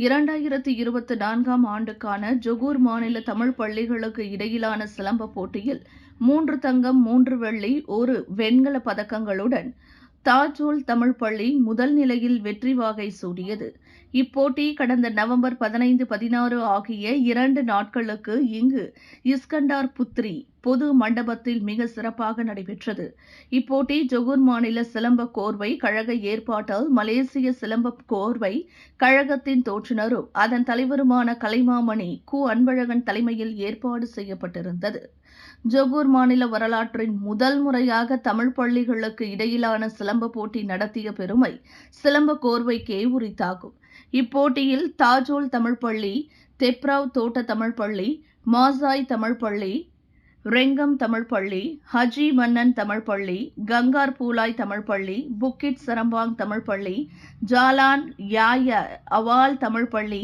2024ஆம் ஆண்டுக்கான ஜொகூர் மாநில தமிழ் பள்ளிகளுக்கு இடையிலான சிலம்ப போட்டியில் 3 தங்கம், 3 வெள்ளி, 1 வெண்கலப் பதக்கங்களுடன் தாஜூல் தமிழ் பள்ளி முதல் நிலையில் வெற்றி வாகை சூடியது. இப்போட்டி கடந்த நவம்பர் 15, 16 ஆகிய 2 நாட்களுக்கு இங்கு இஸ்கண்டார் புத்ரி பொது மண்டபத்தில் மிக சிறப்பாக நடைபெற்றது. இப்போட்டி ஜொகூர் மாநில சிலம்ப கோர்வை கழக ஏற்பாட்டால் மலேசிய சிலம்ப கோர்வை கழகத்தின் தோற்றுநரும் அதன் தலைவருமான கலைமாமணி கு. அன்பழகன் தலைமையில் ஏற்பாடு செய்யப்பட்டிருந்தது. ஜொகூர் மாநில வரலாற்றின் முதல் முறையாக தமிழ் பள்ளிகளுக்கு இடையிலான சிலம்ப போட்டி நடத்திய பெருமை சிலம்ப கோர்வைக்கே உரித்தாகும். இப்போட்டியில் தாஜூல் தமிழ் பள்ளி, தெப்ராவ் தோட்ட தமிழ் பள்ளி, மாசாய் தமிழ் பள்ளி, ரெங்கம் தமிழ் பள்ளி, ஹஜி மன்னன் தமிழ் பள்ளி, கங்கார் பூலாய் தமிழ் பள்ளி, புக்கிட் சரம்பாங் தமிழ் பள்ளி, ஜாலான் யாய அவால் தமிழ் பள்ளி,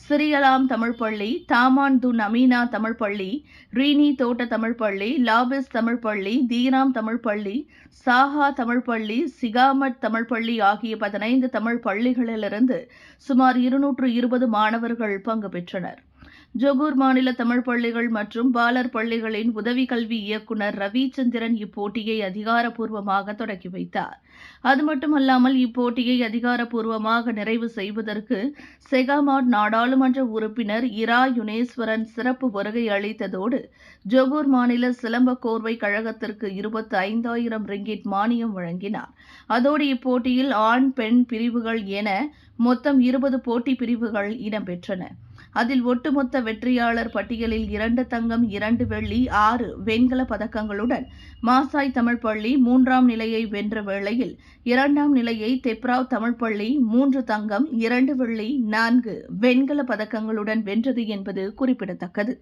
சிரியலாம் தமிழ் பள்ளி, தாமான் துன் அமீனா தமிழ் பள்ளி, ரீனி தோட்ட தமிழ் பள்ளி, லாபிஸ் தமிழ் பள்ளி, தீராம் தமிழ் பள்ளி, சாஹா தமிழ் பள்ளி, சிகாமட் தமிழ் பள்ளி ஆகிய 15 தமிழ் பள்ளிகளிலிருந்து சுமார் 220 மாணவர்கள் பங்கு பெற்றனர். ஜொகூர் மாநில தமிழ் பள்ளிகள் மற்றும் பாலர் பள்ளிகளின் உதவி கல்வி இயக்குநர் ரவிச்சந்திரன் இப்போட்டியை அதிகாரப்பூர்வமாக தொடக்கி வைத்தார். அது மட்டுமல்லாமல் இப்போட்டியை அதிகாரப்பூர்வமாக நிறைவு செய்வதற்கு செகாமாட் நாடாளுமன்ற உறுப்பினர் இரா யுனேஸ்வரன் சிறப்பு வருகை அளித்ததோடு ஜொகூர் மாநில சிலம்ப கோர்வை கழகத்திற்கு 25,000 ரிங்கிட் மானியம் வழங்கினார். அதோடு இப்போட்டியில் ஆண், பெண் பிரிவுகள் என மொத்தம் 20 போட்டி பிரிவுகள் இடம்பெற்றன. அதில் ஒட்டுமொத்த வெற்றியாளர் பட்டியலில் 2 தங்கம், 2 வெள்ளி, 6 வெண்கல பதக்கங்களுடன் மாசாய் தமிழ் பள்ளி 3ஆம் நிலையை வென்ற வேளையில் 2ஆம் நிலையை தெப்ராவ் தமிழ் பள்ளி 3 தங்கம், 2 வெள்ளி, 4 வெண்கல பதக்கங்களுடன் வென்றது என்பது குறிப்பிடத்தக்கது.